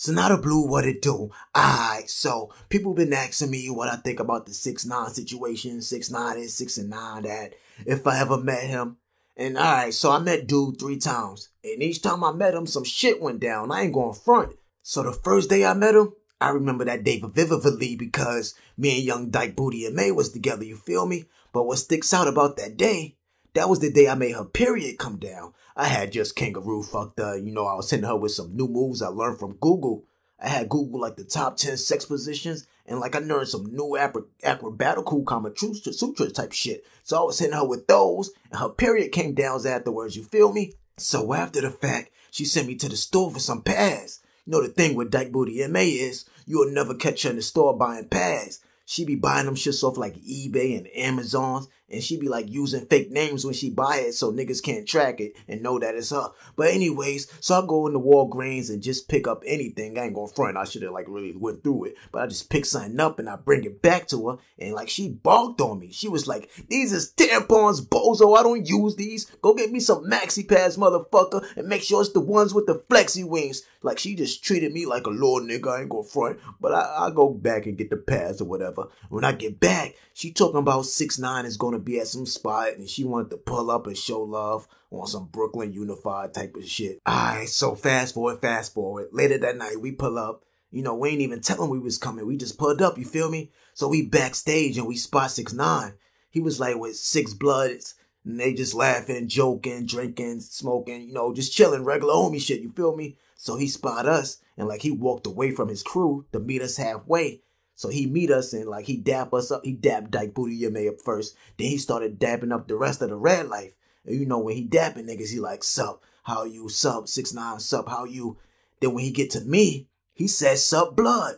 Sonata Blue, what it do? Alright, so people been asking me what I think about the 6ix9ine situation. 6ix9ine is 6ix9ine that, if I ever met him. And alright, so I met dude 3 times. And each time I met him, some shit went down. I ain't going front. So the first day I met him, I remember that day vividly because me and Young M.A was together, you feel me? But what sticks out about that day, that was the day I made her period come down. I had just kangaroo fucked her. I was hitting her with some new moves I learned from Google. I had Google like the top 10 sex positions, and I learned some new acrobatical Kama Sutra type shit. So I was hitting her with those, and her period came down afterwards, you feel me? So after the fact, she sent me to the store for some pads. You know the thing with Dyke Booty M.A is, you'll never catch her in the store buying pads. She be buying them shits off like eBay and Amazons, and she be using fake names when she buy it so niggas can't track it and know that it's her. But anyways, so I go into Walgreens and just pick up anything. I ain't gonna front, I should have really went through it. But I just pick something up and I bring it back to her, and she balked on me. She was like, "These is tampons, bozo, I don't use these. Go get me some maxi pads, motherfucker, and make sure it's the ones with the flexi wings." She just treated me like a little nigga, I ain't gonna front. But I go back and get the pads or whatever. When I get back, she talking about 6ix9ine is gonna be at some spot and she wanted to pull up and show love on some Brooklyn Unified type of shit. Alright, so fast forward. Later that night, we pull up. We ain't even tell him we was coming. We just pulled up, you feel me? So we backstage and we spot 6ix9ine. He was with 6 Bloods. And they just laughing, joking, drinking, smoking, just chilling, regular homie shit, you feel me? So he spot us, and he walked away from his crew to meet us halfway. So he meet us, and he dap us up. He dapped Dyke Booty M.A up first. Then he started dapping up the rest of the Red Life. And when he dapping niggas, he sup, how you, sup, 6ix9ine, sup, how you. Then when he get to me, he says, sup, blood.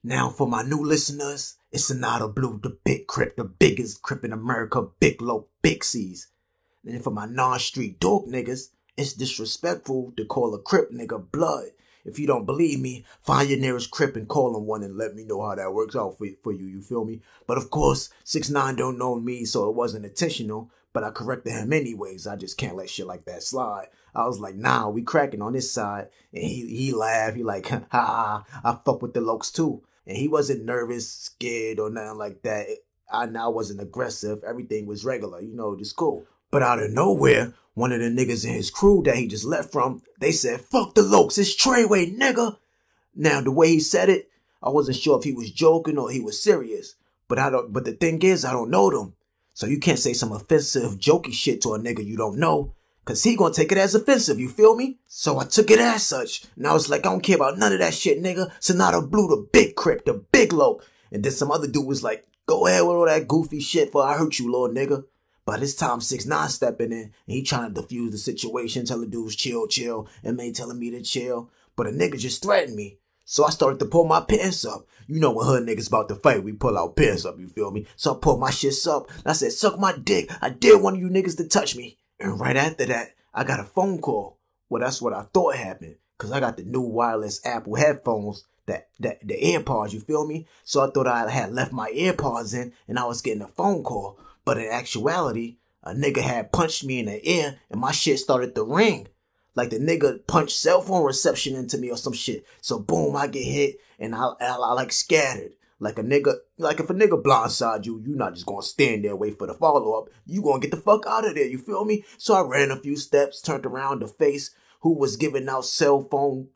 Now for my new listeners, it's Sonata Blue, the big crip, the biggest crip in America, big low, big C's. And then for my non-street dork niggas, it's disrespectful to call a crip nigga blood. If you don't believe me, find your nearest crip and call him one and let me know how that works out for you, you feel me? But of course, 6ix9ine don't know me, so it wasn't intentional, but I corrected him anyways. I just can't let shit like that slide. I was like, nah, we cracking on this side. And he laughed, he ha, I fuck with the lokes too. And he wasn't nervous, scared, or nothing like that. I wasn't aggressive, everything was regular, just cool. But out of nowhere, one of the niggas in his crew that he just left from, they said, "Fuck the lokes, it's Treyway, nigga." Now, the way he said it, I wasn't sure if he was joking or he was serious. But the thing is, I don't know them. So you can't say some offensive, jokey shit to a nigga you don't know, cause he gonna take it as offensive, you feel me? So I took it as such. And I was like, I don't care about none of that shit, nigga. Sonata Blue, the big crip, the big loke. And then some other dude was like, "Go ahead with all that goofy shit for I hurt you, little nigga." By this time, 6ix9ine stepping in, and he trying to defuse the situation, telling dudes chill, and they telling me to chill. But a nigga just threatened me. So I started to pull my pants up. When hood niggas about to fight, we pull our pants up, you feel me? So I pulled my shits up, and I said, "Suck my dick. I dare one of you niggas to touch me." And right after that, I got a phone call. Well, that's what I thought happened, because I got the new wireless Apple headphones, the AirPods, you feel me? So I thought I had left my AirPods in, and I was getting a phone call. But in actuality, a nigga had punched me in the ear and my shit started to ring. Like the nigga punched cell phone reception into me or some shit. So boom, I get hit and I scattered. If a nigga blindside you, you not just gonna stand there wait for the follow-up. You gonna get the fuck out of there, you feel me? So I ran a few steps, turned around to face who was giving out cell phone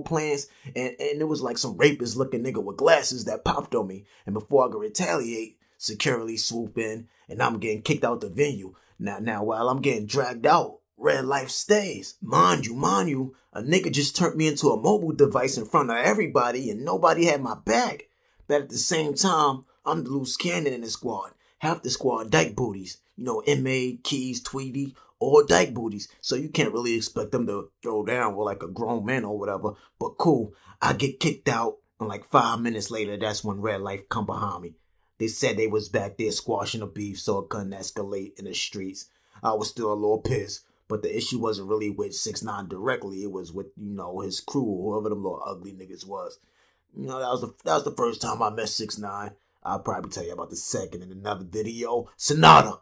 plans. And it was some rapist looking nigga with glasses that popped on me. And before I could retaliate, security swoop in, and I'm getting kicked out the venue. Now, while I'm getting dragged out, Red Life stays. Mind you, a nigga just turned me into a mobile device in front of everybody, and nobody had my back. But at the same time, I'm the loose cannon in the squad. Half the squad Dyke Booties. M.A, Keys, Tweety, all Dyke Booties. So you can't really expect them to throw down with a grown man or whatever. But cool, I get kicked out, and 5 minutes later, that's when Red Life come behind me. They said they was back there squashing the beef so it couldn't escalate in the streets. I was still a little pissed, but the issue wasn't really with 6ix9ine directly. It was with, his crew, whoever them little ugly niggas was. That was the first time I met 6ix9ine. I'll probably tell you about the second in another video. Sonata!